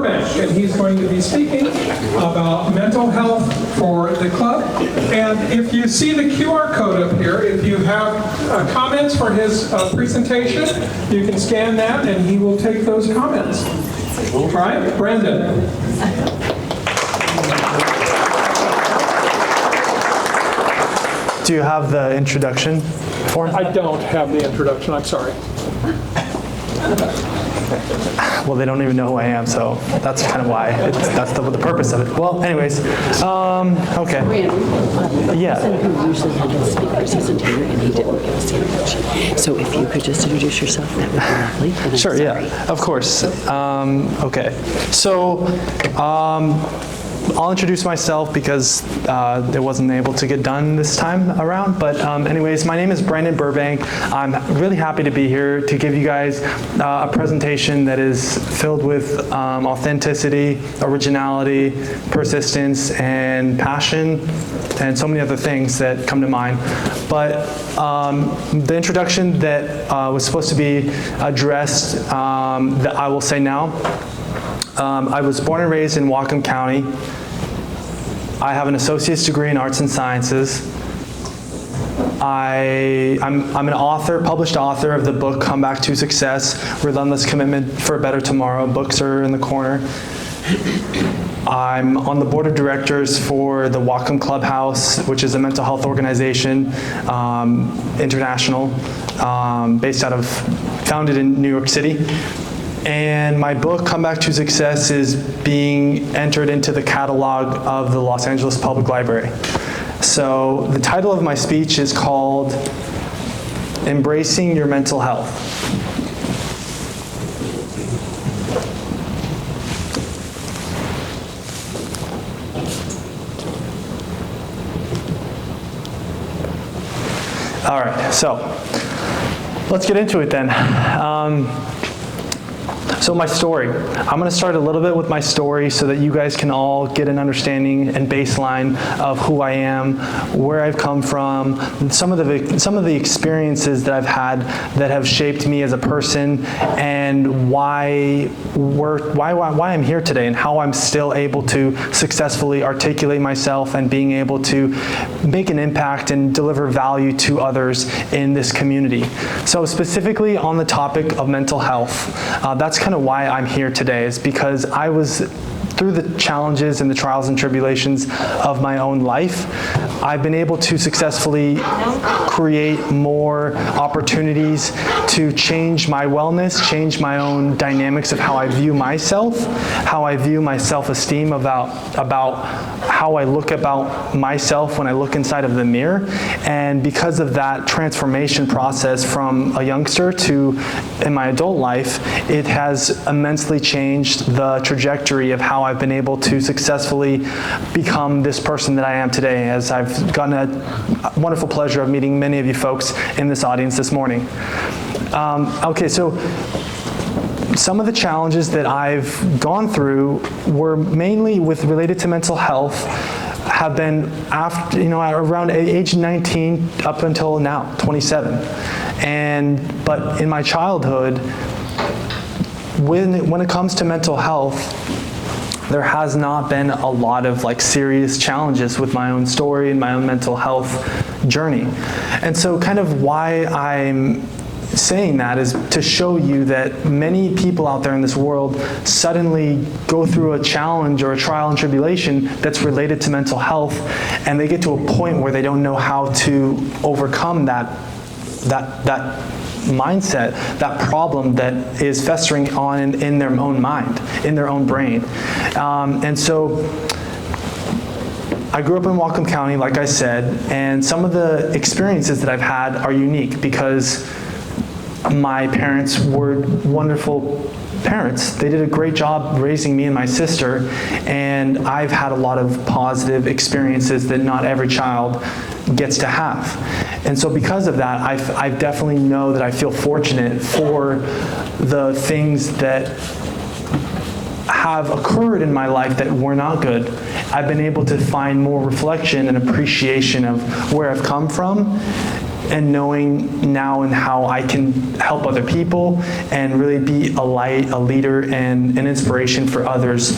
Burbank, and he's going to be speaking about mental health for the club. And if you see the QR code up here, if you have comments for his presentation, you can scan that and he will take those comments. All right, Brandon. Do you have the introduction form? I don't have the introduction, I'm sorry. Well, they don't even know who I am, so that's kind of why. That's the purpose of it. Well, anyways, okay. Yeah. Who usually handles speakers isn't here, and he didn't give us the introduction. So if you could just introduce yourself, that would be lovely. And Sure, yeah, of course. Okay. So, I'll introduce myself because it wasn't able to get done this time around. But anyways, my name is Brandon Burbank. I'm really happy to be here to give you guys a presentation that is filled with authenticity, originality, persistence, and passion, and so many other things that come to mind. But the introduction that was supposed to be addressed, that I will say now. I was born and raised in Whatcom County. I have an associate's degree in arts and sciences. I'm an author, published author of the book Come Back to Success, Relentless Commitment for a Better Tomorrow. Books are in the corner. I'm on the board of directors for the Whatcom Clubhouse, which is a mental health organization, international, founded in New York City. And my book, Come Back to Success, is being entered into the catalog of the Los Angeles Public Library. So the title of my speech is called Embracing Your Mental Health. All right, so let's get into it then. So my story. I'm going to start a little bit with my story so that you guys can all get an understanding and baseline of who I am, where I've come from, some of the experiences that I've had that have shaped me as a person, and why I'm here today, and how I'm still able to successfully articulate myself and being able to make an impact and deliver value to others in this community. So specifically on the topic of mental health, that's kind of why I'm here today, is because I was through the challenges and the trials and tribulations of my own life. I've been able to successfully create more opportunities to change my wellness, change my own dynamics of how I view myself, how I view my self-esteem, about how I look about myself when I look inside of the mirror. And because of that transformation process from a youngster to in my adult life, it has immensely changed the trajectory of how I've been able to successfully become this person that I am today, as I've gotten a wonderful pleasure of meeting many of you folks in this audience this morning. Okay, so some of the challenges that I've gone through were mainly related to mental health, have been after, around age 19 up until now, 27. But in my childhood, when it comes to mental health, there has not been a lot of serious challenges with my own story and my own mental health journey. And so kind of why I'm saying that is to show you that many people out there in this world suddenly go through a challenge or a trial and tribulation that's related to mental health, and they get to a point where they don't know how to overcome that mindset, that problem that is festering on in their own mind, in their own brain. And so I grew up in Whatcom County, like I said, and some of the experiences that I've had are unique because my parents were wonderful parents. They did a great job raising me and my sister, and I've had a lot of positive experiences that not every child gets to have. And so because of that, I definitely know that I feel fortunate for the things that have occurred in my life that were not good. I've been able to find more reflection and appreciation of where I've come from and knowing now and how I can help other people and really be a light, a leader, and an inspiration for others.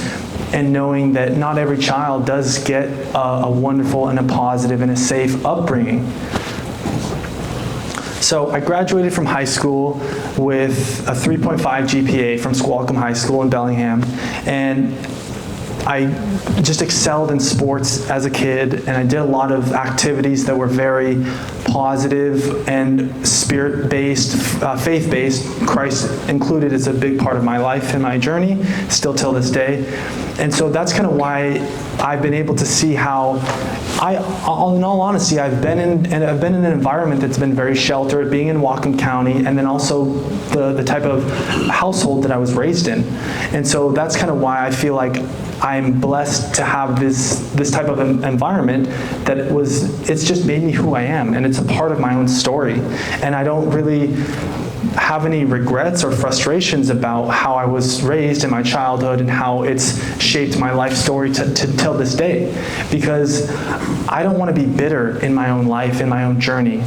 And knowing that not every child does get a wonderful and a positive and a safe upbringing. So I graduated from high school with a 3.5 GPA from Squalicum High School in Bellingham, and I just excelled in sports as a kid, and I did a lot of activities that were very positive and spirit-based, faith-based. Christ included is a big part of my life and my journey, still till this day. And so that's kind of why I've been able to see how in all honesty, I've been in an environment that's been very sheltered, being in Whatcom County, and then also the type of household that I was raised in. And so that's kind of why I feel like I'm blessed to have this type of environment it's just made me who I am, and it's a part of my own story. And I don't really have any regrets or frustrations about how I was raised in my childhood and how it's shaped my life story till this day. Because I don't want to be bitter in my own life, in my own journey.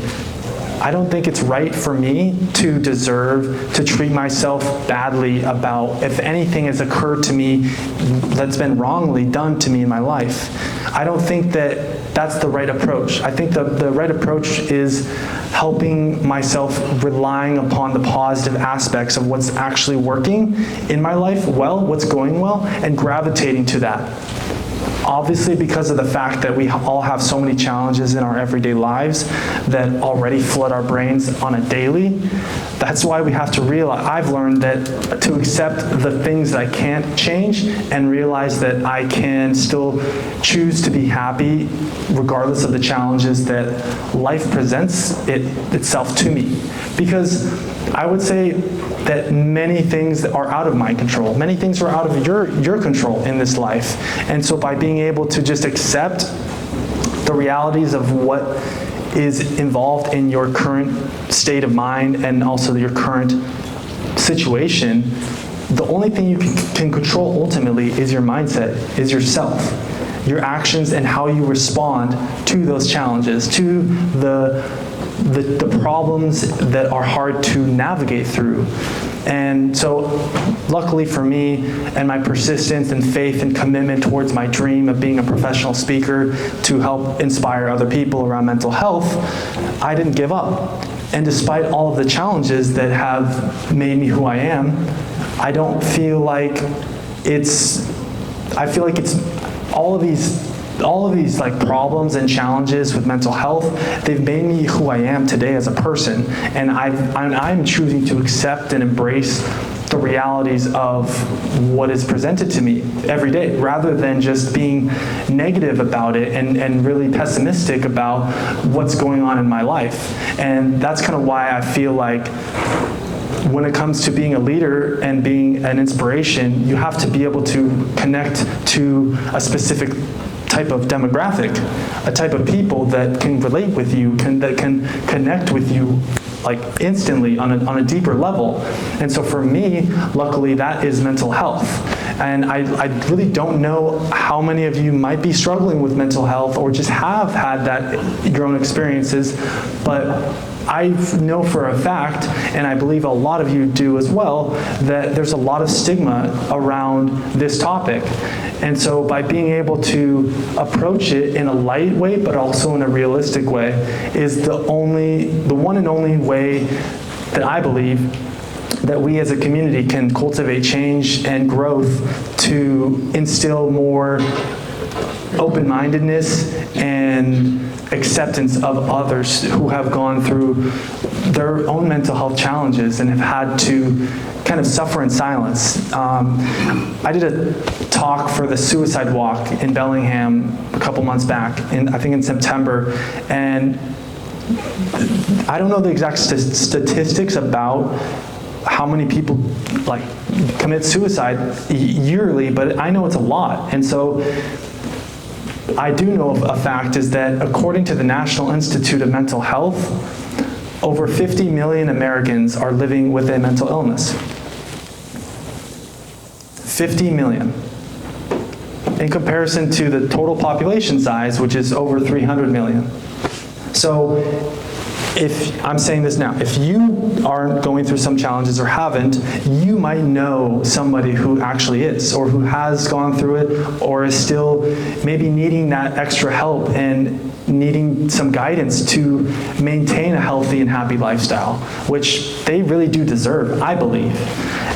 I don't think it's right for me to deserve to treat myself badly about if anything has occurred to me that's been wrongly done to me in my life. I don't think that that's the right approach. I think the right approach is helping myself, relying upon the positive aspects of what's actually working in my life well, what's going well, and gravitating to that. Obviously, because of the fact that we all have so many challenges in our everyday lives that already flood our brains on a daily, that's why we have to realize, I've learned that to accept the things that I can't change and realize that I can still choose to be happy regardless of the challenges that life presents itself to me. Because I would say that many things are out of my control. Many things are out of your control in this life. And so by being able to just accept the realities of what is involved in your current state of mind and also your current situation, the only thing you can control ultimately is your mindset, is yourself, your actions and how you respond to those challenges, to the problems that are hard to navigate through. And so luckily for me and my persistence and faith and commitment towards my dream of being a professional speaker to help inspire other people around mental health, I didn't give up. And despite all of the challenges that have made me who I am, I don't feel like I feel like it's all of these like problems and challenges with mental health, they've made me who I am today as a person. And I'm choosing to accept and embrace the realities of what is presented to me every day, rather than just being negative about it and really pessimistic about what's going on in my life. And that's kind of why I feel like when it comes to being a leader and being an inspiration, you have to be able to connect to a specific type of demographic, a type of people that can relate with you, that can connect with you like instantly on a deeper level. And so for me, luckily, that is mental health. And I really don't know how many of you might be struggling with mental health or just have had your own experiences, but I know for a fact, and I believe a lot of you do as well, that there's a lot of stigma around this topic. And so by being able to approach it in a light way, but also in a realistic way, is the one and only way that I believe that we as a community can cultivate change and growth to instill more open-mindedness and acceptance of others who have gone through their own mental health challenges and have had to kind of suffer in silence. I did a talk for the suicide walk in Bellingham a couple months back, I think in September, and I don't know the exact statistics about how many people like commit suicide yearly, but I know it's a lot. And so I do know a fact is that according to the National Institute of Mental Health, over 50 million Americans are living with a mental illness. 50 million. In comparison to the total population size, which is over 300 million. So if I'm saying this now, if you aren't going through some challenges or haven't, you might know somebody who actually is, or who has gone through it, or is still maybe needing that extra help and needing some guidance to maintain a healthy and happy lifestyle, which they really do deserve, I believe.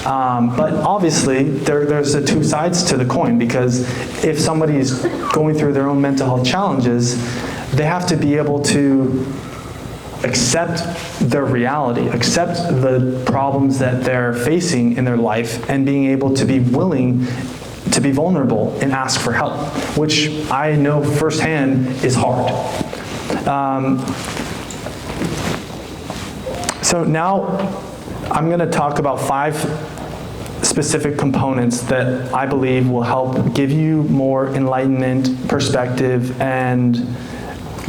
But obviously, there's the two sides to the coin, because if somebody's going through their own mental health challenges, they have to be able to accept their reality, accept the problems that they're facing in their life, and being able to be willing to be vulnerable and ask for help, which I know firsthand is hard. So now I'm going to talk about 5 specific components that I believe will help give you more enlightenment, perspective, and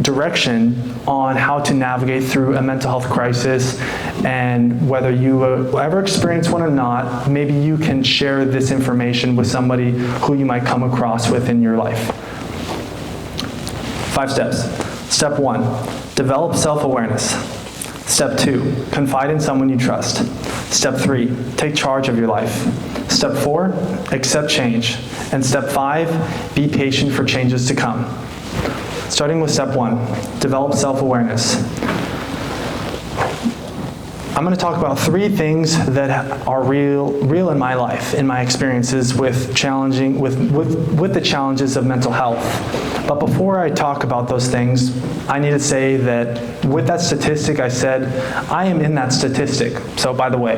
direction on how to navigate through a mental health crisis. And whether you ever experience one or not, maybe you can share this information with somebody who you might come across with in your life. 5 steps. Step 1, develop self-awareness. Step 2, confide in someone you trust. Step 3, take charge of your life. Step 4, accept change. And step 5, be patient for changes to come. Starting with step 1, develop self-awareness. I'm going to talk about 3 things that are real in my life, in my experiences with the challenges of mental health. But before I talk about those things, I need to say that with that statistic I said, I am in that statistic. So by the way,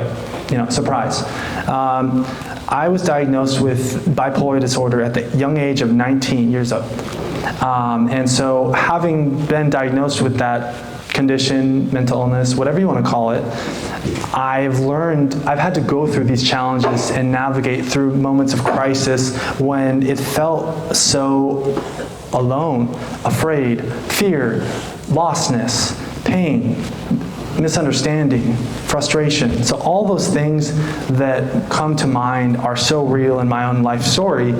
surprise. I was diagnosed with bipolar disorder at the young age of 19 years old. And so having been diagnosed with that condition, mental illness, whatever you want to call it, I've had to go through these challenges and navigate through moments of crisis when it felt so alone, afraid, fear, lostness, pain, misunderstanding, frustration. So all those things that come to mind are so real in my own life story.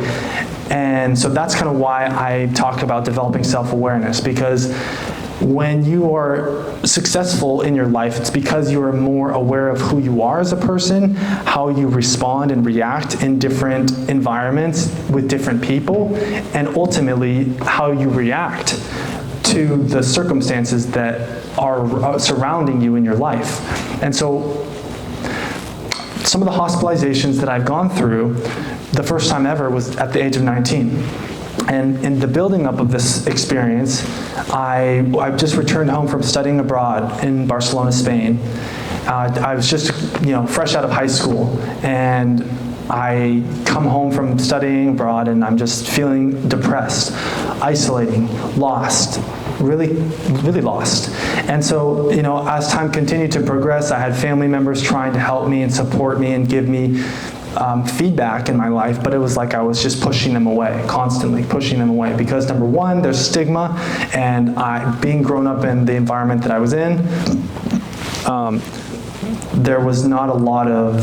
And so that's kind of why I talk about developing self-awareness, because when you are successful in your life, it's because you are more aware of who you are as a person, how you respond and react in different environments with different people, and ultimately how you react to the circumstances that are surrounding you in your life. And so some of the hospitalizations that I've gone through, the first time ever was at the age of 19. And in the building up of this experience, I just returned home from studying abroad in Barcelona, Spain. I was just, fresh out of high school, and I come home from studying abroad, and I'm just feeling depressed, isolating, lost, really, really lost. And so, as time continued to progress, I had family members trying to help me and support me and give me feedback in my life, but it was like I was just pushing them away, constantly pushing them away, because number one, there's stigma, and being grown up in the environment that I was in, there was not a lot of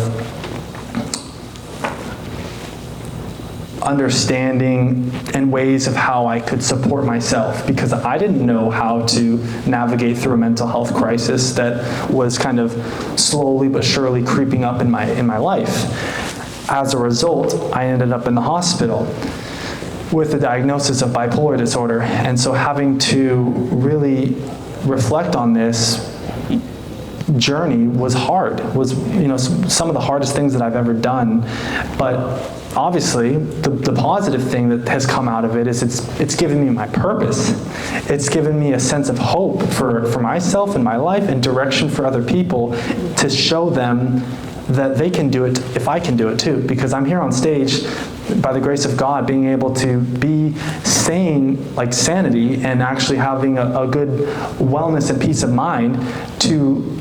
understanding and ways of how I could support myself, because I didn't know how to navigate through a mental health crisis that was kind of slowly but surely creeping up in my life. As a result, I ended up in the hospital with the diagnosis of bipolar disorder. And so having to really reflect on this journey was hard, was some of the hardest things that I've ever done. But obviously, the positive thing that has come out of it is it's given me my purpose. It's given me a sense of hope for myself and my life, and direction for other people, to show them that they can do it if I can do it too. Because I'm here on stage, by the grace of God, being able to be sane, like sanity, and actually having a good wellness and peace of mind to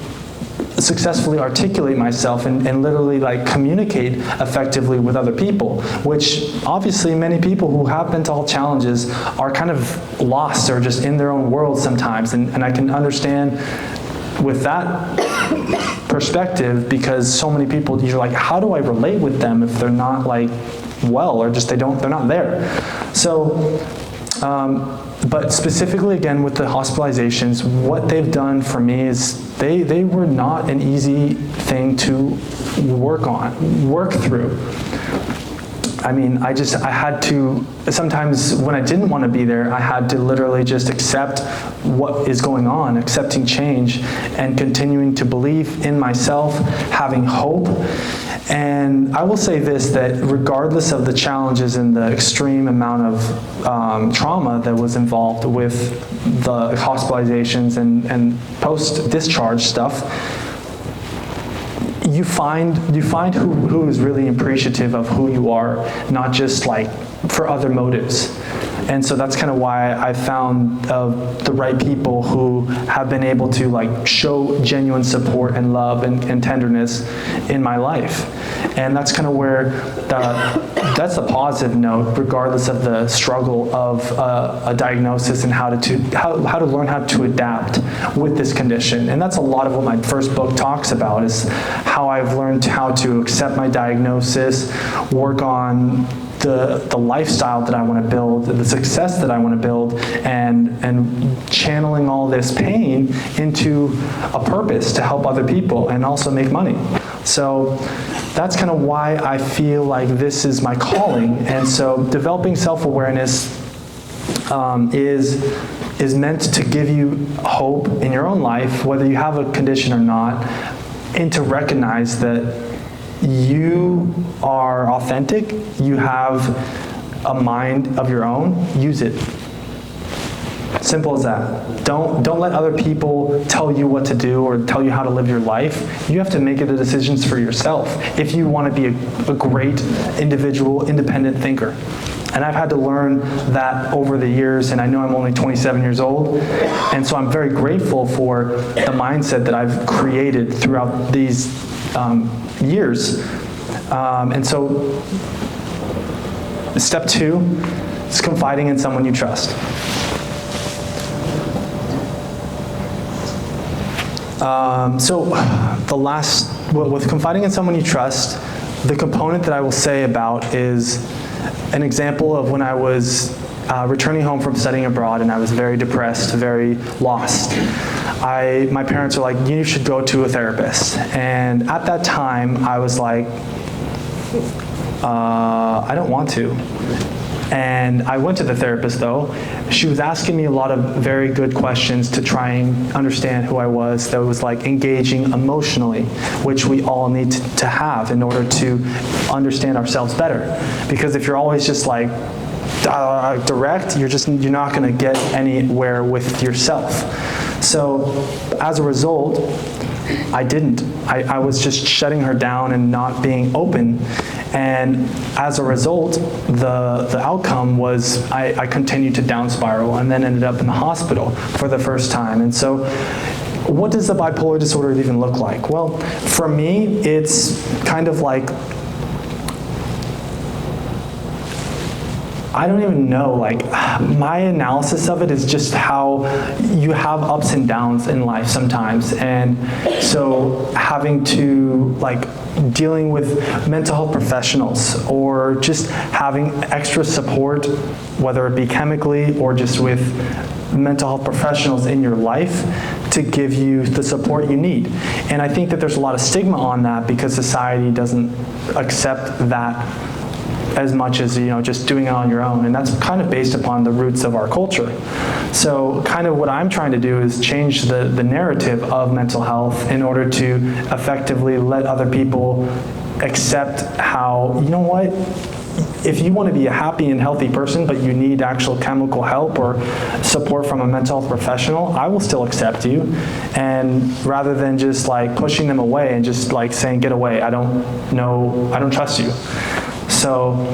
successfully articulate myself and literally communicate effectively with other people, which obviously many people who have mental health challenges are kind of lost or just in their own world sometimes. And I can understand with that perspective, because so many people, you're like, how do I relate with them if they're not well, or just they're not there? So But specifically, again, with the hospitalizations, what they've done for me is they were not an easy thing to work through. I mean, I had to, sometimes when I didn't want to be there, I had to literally just accept what is going on, accepting change, and continuing to believe in myself, having hope. And I will say this, that regardless of the challenges and the extreme amount of trauma that was involved with the hospitalizations and post-discharge stuff, you find who is really appreciative of who you are, not just like for other motives. And so that's kind of why I found the right people who have been able to like show genuine support and love and tenderness in my life. And that's kind of where that's a positive note, regardless of the struggle of a diagnosis and how to learn how to adapt with this condition. And that's a lot of what my first book talks about, is how I've learned how to accept my diagnosis, work on the lifestyle that I want to build, the success that I want to build, and channeling all this pain into a purpose to help other people and also make money. So that's kind of why I feel like this is my calling. And so developing self-awareness is meant to give you hope in your own life, whether you have a condition or not, and to recognize that you are authentic, you have a mind of your own, use it. Simple as that. Don't let other people tell you what to do or tell you how to live your life. You have to make the decisions for yourself if you want to be a great individual, independent thinker. And I've had to learn that over the years, and I know I'm only 27 years old, and so I'm very grateful for the mindset that I've created throughout these years. And so step 2 is confiding in someone you trust. With confiding in someone you trust, the component that I will say about is an example of when I was returning home from studying abroad, and I was very depressed, very lost. My parents were like, you should go to a therapist. And at that time, I was like, I don't want to. And I went to the therapist though. She was asking me a lot of very good questions to try and understand who I was, that was like engaging emotionally, which we all need to have in order to understand ourselves better. Because if you're always just like direct, you're not going to get anywhere with yourself. So as a result, I didn't. I was just shutting her down and not being open. And as a result, the outcome was I continued to down spiral and then ended up in the hospital for the first time. And so what does the bipolar disorder even look like? Well, for me, it's kind of like, I don't even know, like my analysis of it is just how you have ups and downs in life sometimes. And so having to like dealing with mental health professionals or just having extra support, whether it be chemically or just with mental health professionals in your life to give you the support you need. And I think that there's a lot of stigma on that because society doesn't accept that as much as, just doing it on your own. And that's kind of based upon the roots of our culture. So kind of what I'm trying to do is change the narrative of mental health in order to effectively let other people accept how, if you want to be a happy and healthy person, but you need actual chemical help or support from a mental health professional, I will still accept you. And rather than just like pushing them away and just like saying, get away, I don't trust you. So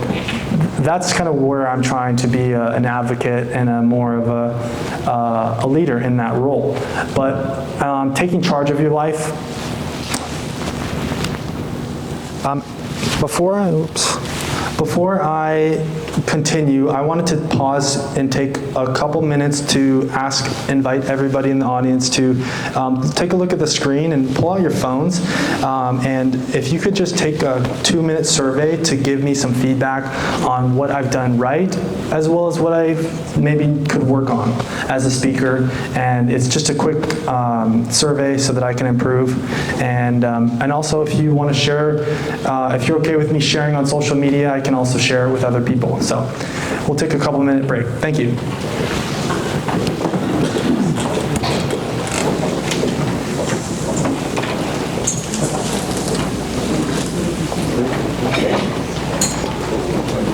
that's kind of where I'm trying to be an advocate and more of a leader in that role. But taking charge of your life, before I continue, I wanted to pause and take a couple minutes to invite everybody in the audience to take a look at the screen and pull out your phones. And if you could just take a 2-minute survey to give me some feedback on what I've done right as well as what I maybe could work on as a speaker. And it's just a quick survey so that I can improve. And also, if you want to share, if you're okay with me sharing on social media, I can also share it with other people. So we'll take a couple-minute break. Thank you.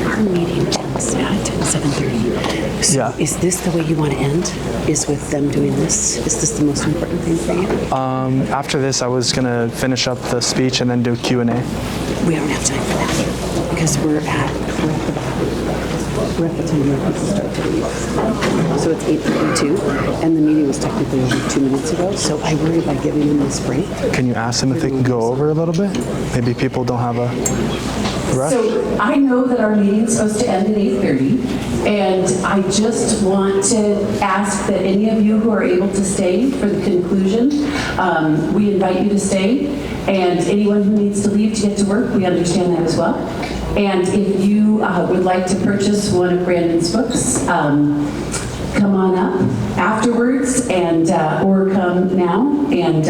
Our meeting ends at 7:30. So Yeah. is this the way you want to end? Is with them doing this? Is this the most important thing for you? After this, I was going to finish up the speech and then do Q&A. We don't have time for that because we're at the time where people start to leave. So it's 8:52, and the meeting was technically over 2 minutes ago. So I worry about giving them this break. Can you ask them if they can go over a little bit? Maybe people don't have a rush. So I know that our meeting's supposed to end at 8:30, and I just want to ask that any of you who are able to stay for the conclusion, we invite you to stay, and anyone who needs to leave to get to work, we understand that as well. And if you would like to purchase one of Brandon's books, come on up afterwards, and or come now, and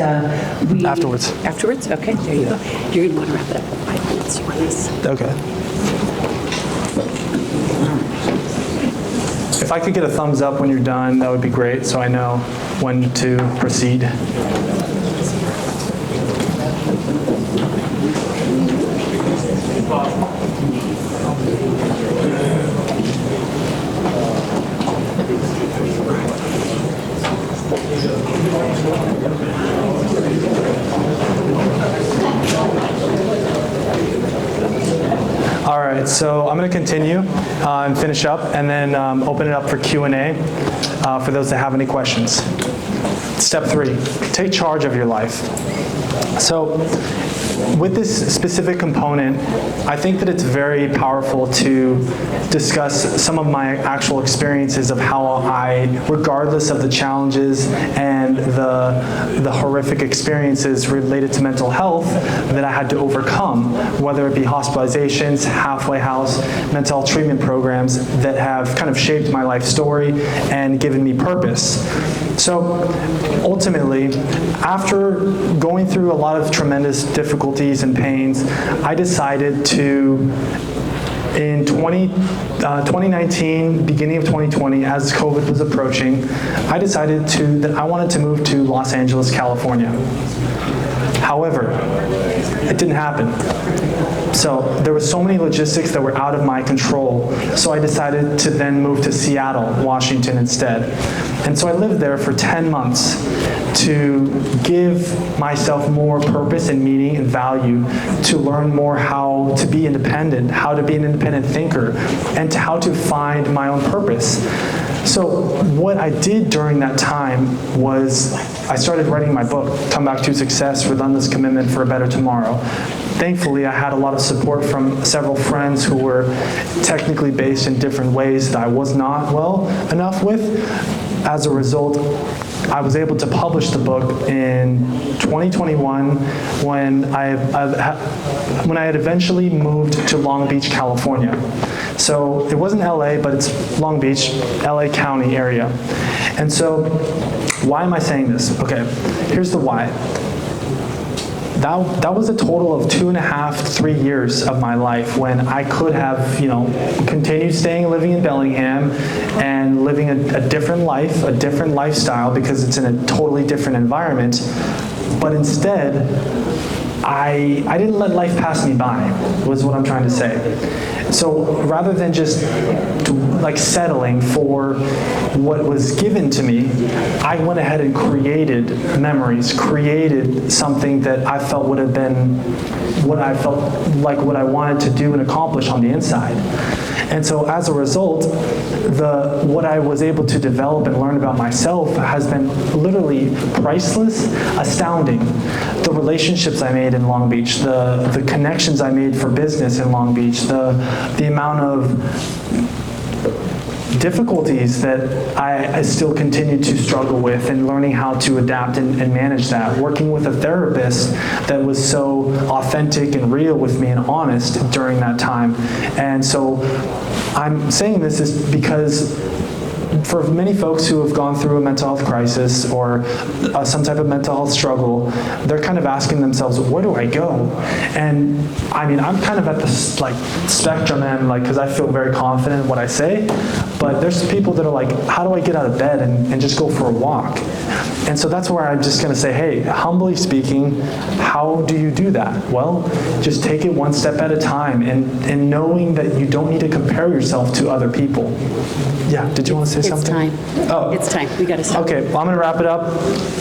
we... Afterwards. Afterwards? Okay, there you go. You're going to want to wrap it up in 5 minutes. You want this? Okay. If I could get a thumbs up when you're done, that would be great, so I know when to proceed. All right, so I'm going to continue and finish up, and then open it up for Q&A for those that have any questions. Step 3, take charge of your life. So with this specific component, I think that it's very powerful to discuss some of my actual experiences of how I, regardless of the challenges and the horrific experiences related to mental health that I had to overcome, whether it be hospitalizations, halfway house, mental health treatment programs that have kind of shaped my life story and given me purpose. So ultimately, after going through a lot of tremendous difficulties and pains, I decided to, in 2019, beginning of 2020, as COVID was approaching, I decided that I wanted to move to Los Angeles, California. However, it didn't happen. So there were so many logistics that were out of my control. So I decided to then move to Seattle, Washington instead. And so I lived there for 10 months to give myself more purpose and meaning and value, to learn more how to be independent, how to be an independent thinker, and to how to find my own purpose. So what I did during that time was I started writing my book, Come Back to Success, Relentless Commitment for a Better Tomorrow. Thankfully, I had a lot of support from several friends who were technically based in different ways that I was not well enough with. As a result, I was able to publish the book in 2021 when I had eventually moved to Long Beach, California. So it wasn't LA, but it's Long Beach, LA County area. And so why am I saying this? Okay, here's the why. That was a total of 2.5 to 3 years of my life when I could have, continued living in Bellingham and living a different life, a different lifestyle, because it's in a totally different environment. But instead, I didn't let life pass me by, was what I'm trying to say. So rather than just settling for what was given to me, I went ahead and created memories, created something that I felt would have been what I felt like what I wanted to do and accomplish on the inside. And so as a result, what I was able to develop and learn about myself has been literally priceless, astounding. The relationships I made in Long Beach, the connections I made for business in Long Beach, the amount of difficulties that I still continue to struggle with, and learning how to adapt and manage that. Working with a therapist that was so authentic and real with me and honest during that time. And so I'm saying this is because for many folks who have gone through a mental health crisis or some type of mental health struggle, they're kind of asking themselves, where do I go? And I mean, I'm kind of at the spectrum end, because I feel very confident in what I say, but there's people that are like, how do I get out of bed and just go for a walk? And so that's where I'm just going to say, hey, humbly speaking, how do you do that? Well, just take it one step at a time, and knowing that you don't need to compare yourself to other people. Yeah, did you want to say something? It's time. Oh. It's time. We got to stop. Okay, well, I'm going to wrap it up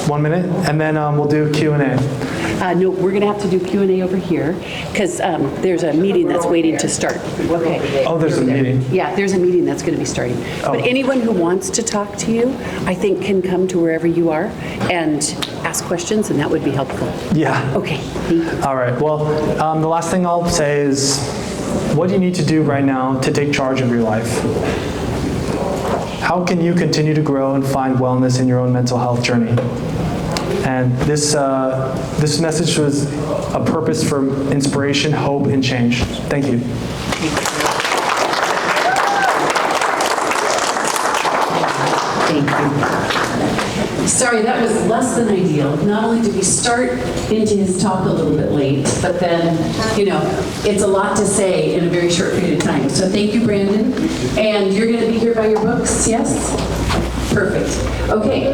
1 minute, and then we'll do Q&A. No, we're going to have to do Q&A over here because there's a meeting that's waiting to start. Okay. Oh, there's a meeting. Yeah, there's a meeting that's going to be starting. Oh. But anyone who wants to talk to you, I think can come to wherever you are and ask questions, and that would be helpful. Yeah. Okay, thank you. All right, well, the last thing I'll say is, what do you need to do right now to take charge of your life? How can you continue to grow and find wellness in your own mental health journey? And this message was a purpose for inspiration, hope, and change. Thank you. Thank you. Sorry, that was less than ideal. Not only did we start into his talk a little bit late, but then, it's a lot to say in a very short period of time. So thank you, Brandon. And you're going to be here by your books, yes? Perfect. Okay.